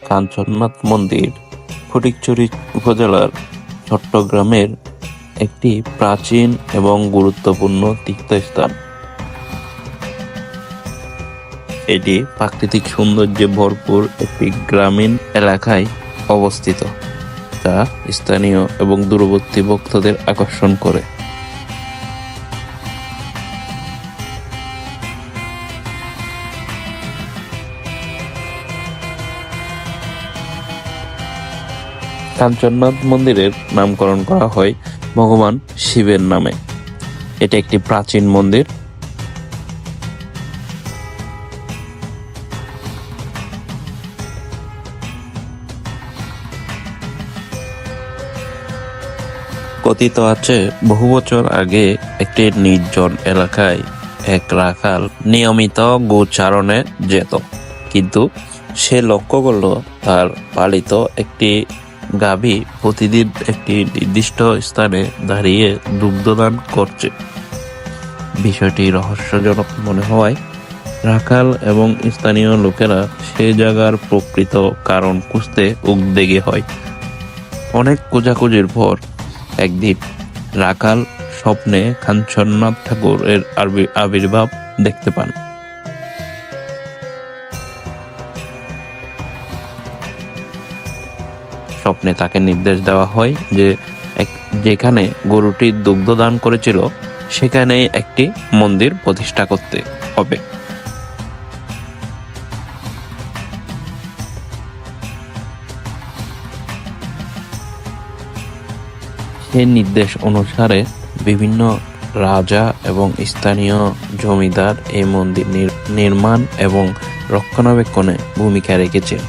কাঞ্চননাথ মন্দির ফটিকছড়ি উপজেলার চট্টগ্রামের একটি প্রাচীন এবং গুরুত্বপূর্ণ তীর্থস্থান। এটি প্রাকৃতিক সৌন্দর্যে ভরপুর একটি গ্রামীণ এলাকায় অবস্থিত, যা স্থানীয় এবং দূরবর্তী ভক্তদের আকর্ষণ করে। কাঞ্চননাথ মন্দিরের নামকরণ করা হয় ভগবান শিবের নামে। এটি একটি প্রাচীন মন্দির। কথিত আছে বহু বছর আগে একটি নির্জন এলাকায় এক রাখাল নিয়মিত গোচারণে যেত, কিন্তু সে লক্ষ্য করল তার পালিত একটি গাভী প্রতিদিন একটি নির্দিষ্ট স্থানে দাঁড়িয়ে দুগ্ধদান করছে। বিষয়টি রহস্যজনক মনে হওয়ায় রাখাল এবং স্থানীয় লোকেরা সে জায়গার প্রকৃত কারণ খুঁজতে উদ্যোগী হয়। অনেক খোঁজাখুঁজির পর একদিন রাখাল স্বপ্নে কাঞ্চননাথ ঠাকুরের আবির্ভাব দেখতে পান। স্বপ্নে তাকে নির্দেশ দেওয়া হয় যে যেখানে গরুটি দুগ্ধ দান করেছিল সেখানে একটি মন্দির প্রতিষ্ঠা করতে হবে। সেই নির্দেশ অনুসারে বিভিন্ন রাজা এবং স্থানীয় জমিদার এই মন্দির নির্মাণ এবং রক্ষণাবেক্ষণে ভূমিকা রেখেছেন।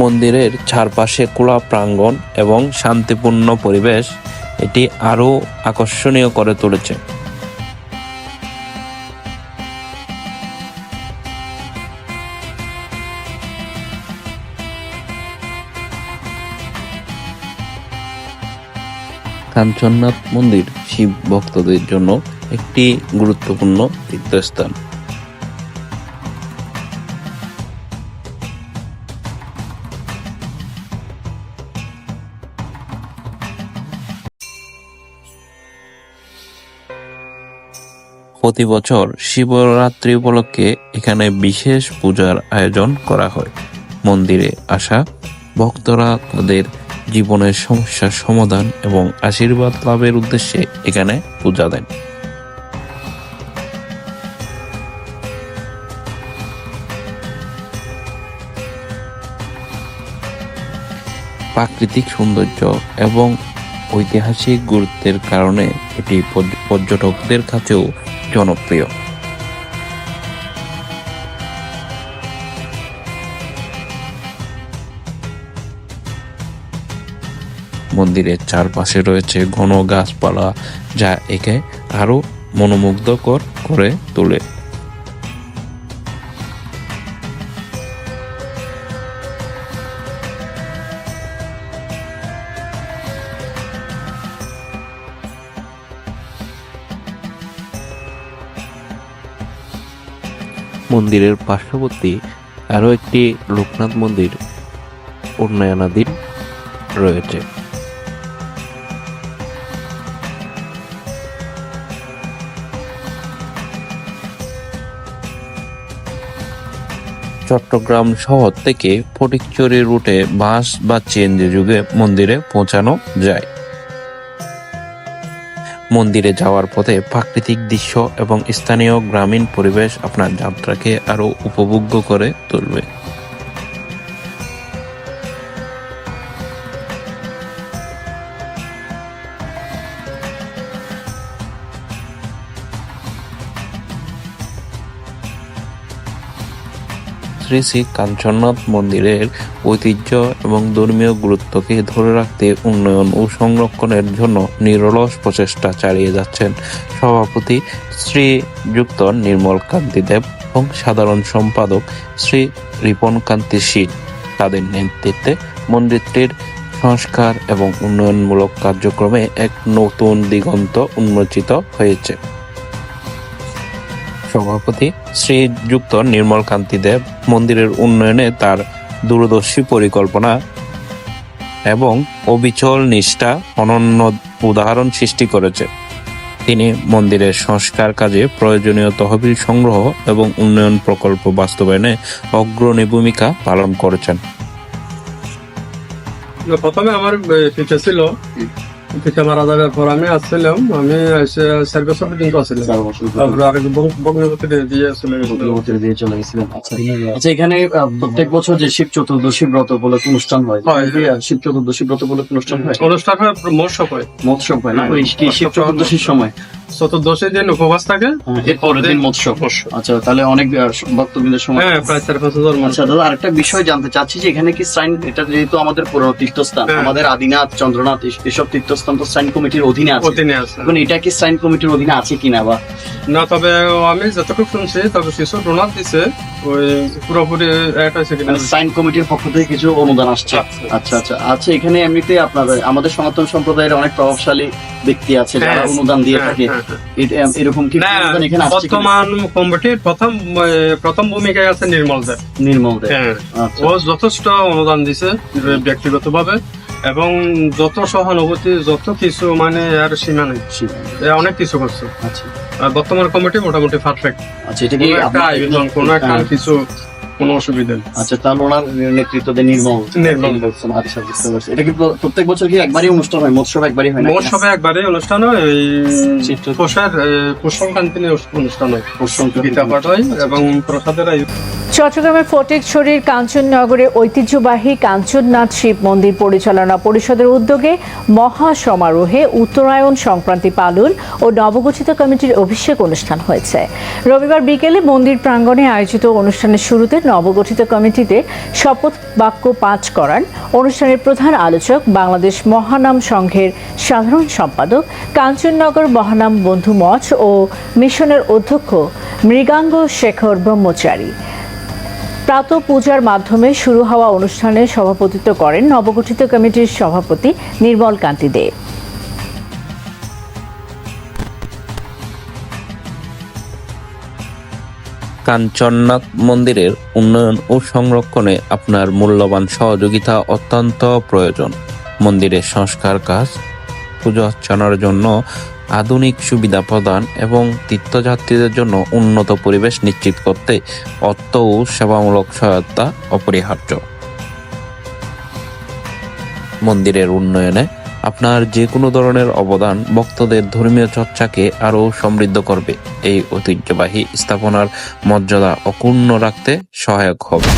মন্দিরের চারপাশে খোলা প্রাঙ্গণ এবং শান্তিপূর্ণ পরিবেশ এটি আরো আকর্ষণীয় করে তুলেছে। কাঞ্চননাথ মন্দির শিব ভক্তদের জন্য একটি গুরুত্বপূর্ণ তীর্থস্থান। প্রতি বছর শিবরাত্রি উপলক্ষে এখানে বিশেষ পূজার আয়োজন করা হয়। মন্দিরে আসা ভক্তরা তাদের জীবনের সমস্যার সমাধান এবং আশীর্বাদ লাভের উদ্দেশ্যে এখানে পূজা দেন। প্রাকৃতিক সৌন্দর্য এবং ঐতিহাসিক গুরুত্বের কারণে এটি পর্যটকদের কাছেও জনপ্রিয়। মন্দিরের চারপাশে রয়েছে ঘন গাছপালা, যা একে আরো মনোমুগ্ধকর করে তোলে। মন্দিরের পার্শ্ববর্তী আরো একটি লোকনাথ মন্দির উন্নয়নাধীন রয়েছে। চট্টগ্রাম শহর থেকে ফটিকছড়ি রুটে বাস বা সিএনজি যুগে মন্দিরে পৌঁছানো যায়। মন্দিরে যাওয়ার পথে প্রাকৃতিক দৃশ্য এবং স্থানীয় গ্রামীণ পরিবেশ আপনার যাত্রাকে আরো উপভোগ্য করে তুলবে। শ্রী শ্রী কাঞ্চননাথ মন্দিরের ঐতিহ্য এবং ধর্মীয় গুরুত্বকে ধরে রাখতে উন্নয়ন ও সংরক্ষণের জন্য নিরলস প্রচেষ্টা চালিয়ে যাচ্ছেন সভাপতি শ্রীযুক্ত নির্মল কান্তি দেব এবং সাধারণ সম্পাদক শ্রী রিপন কান্তি শীল। তাদের নেতৃত্বে মন্দিরটির সংস্কার এবং উন্নয়নমূলক কার্যক্রমে এক নতুন দিগন্ত উন্মোচিত হয়েছে। সভাপতি শ্রীযুক্ত নির্মল কান্তি দেব মন্দিরের উন্নয়নে তার দূরদর্শী পরিকল্পনা এবং অবিচল নিষ্ঠা অনন্য উদাহরণ সৃষ্টি করেছে। তিনি মন্দিরের সংস্কার কাজে প্রয়োজনীয় তহবিল সংগ্রহ এবং উন্নয়ন প্রকল্প বাস্তবায়নে অগ্রণী ভূমিকা পালন করেছেন। প্রথমে আমার পিতা ছিল, পিতা মারা যাওয়ার পর আমি আসছিলাম, আমি এসে 4 বছর পর্যন্ত আসছিলাম। তারপরে আরেক ভগ্নিপতি দিয়ে চলে গেছিলেন। আচ্ছা, এখানে প্রত্যেক বছর যে শিব চতুর্দশী ব্রত উপলক্ষে অনুষ্ঠান হয়, শিব চতুর্দশী ব্রত উপলক্ষে অনুষ্ঠান হয়, অনুষ্ঠান হয়, মৎস্য হয়। মৎস্য হয় না? ওই কি শিব চতুর্দশীর সময়? চতুর্দশী দিন উপবাস থাকে, এর পরের দিন মৎস্য। আচ্ছা, তাহলে অনেক ভক্তবৃন্দের সময়। হ্যাঁ, প্রায় 4-5 হাজার। আচ্ছা দাদা, আরেকটা বিষয় জানতে চাচ্ছি যে এখানে কি শ্রাইন, এটা যেহেতু আমাদের পুরনো তীর্থস্থান, আমাদের আদিনাথ, চন্দ্রনাথ এসব তীর্থস্থান তো শ্রাইন কমিটির অধীনে আছে। এখন এটা কি শ্রাইন কমিটির অধীনে আছে কিনা বা না? তবে আমি যতটুকু শুনছি তবে কিছু ডোনার দিছে, ওই পুরোপুরি এক আছে কিনা শ্রাইন কমিটির পক্ষ থেকে কিছু অনুদান আসছে। আচ্ছা আচ্ছা আচ্ছা, এখানে এমনিতে আপনাদের আমাদের সনাতন সম্প্রদায়ের অনেক প্রভাবশালী ব্যক্তি আছে যারা অনুদান দিয়ে থাকে, এরকম কি অনুদান এখানে আসছে? বর্তমান কমিটির প্রথম ভূমিকায় আছে নির্মল দেব। নির্মল দেব, ও যথেষ্ট অনুদান দিছে ব্যক্তিগতভাবে, এবং যত সহানুভূতি, যত কিছু, মানে আর সীমা নেই, অনেক কিছু করছে। আচ্ছা, বর্তমান কমিটি মোটামুটি পারফেক্ট। আচ্ছা, এটা কি আয়োজন কোনো একটা কিছু কোনো অসুবিধা নেই। আচ্ছা, তাহলে ওনার নেতৃত্বে নির্মল। আচ্ছা, বুঝতে পারছি। এটা কি প্রত্যেক বছর কি একবারই অনুষ্ঠান হয়? মৎস্যব একবারই হয় না? মৎস্যবে একবারই অনুষ্ঠান হয়, পুষ্পকান্তি অনুষ্ঠান হয়, গীতা পাঠ হয় এবং প্রসাদের আয়োজন। চট্টগ্রামের ফটিকছড়ির কাঞ্চননগরে ঐতিহ্যবাহী কাঞ্চননাথ শিব মন্দির পরিচালনা পরিষদের উদ্যোগে মহা সমারোহে উত্তরায়ণ সংক্রান্তি পালন ও নবগঠিত কমিটির অভিষেক অনুষ্ঠান হয়েছে। রবিবার বিকেলে মন্দির প্রাঙ্গণে আয়োজিত অনুষ্ঠানের শুরুতে নবগঠিত কমিটিতে শপথ বাক্য পাঠ করান অনুষ্ঠানের প্রধান আলোচক, বাংলাদেশ মহানাম সংঘের সাধারণ সম্পাদক, কাঞ্চননগর মহানাম বন্ধু মঠ ও মিশনের অধ্যক্ষ মৃগাঙ্গ শেখর ব্রহ্মচারী। প্রাতঃ পূজার মাধ্যমে শুরু হওয়া অনুষ্ঠানে সভাপতিত্ব করেন নবগঠিত কমিটির সভাপতি নির্মল কান্তি দেব। কাঞ্চননাথ মন্দিরের উন্নয়ন ও সংরক্ষণে আপনার মূল্যবান সহযোগিতা অত্যন্ত প্রয়োজন। মন্দিরের সংস্কার কাজ, পূজা অর্চনার জন্য আধুনিক সুবিধা প্রদান এবং তীর্থযাত্রীদের জন্য উন্নত পরিবেশ নিশ্চিত করতে অর্থ ও সেবামূলক সহায়তা অপরিহার্য। মন্দিরের উন্নয়নে আপনার যে কোনো ধরনের অবদান ভক্তদের ধর্মীয় চর্চাকে আরও সমৃদ্ধ করবে, এই ঐতিহ্যবাহী স্থাপনার মর্যাদা অক্ষুণ্ণ রাখতে সহায়ক হবে।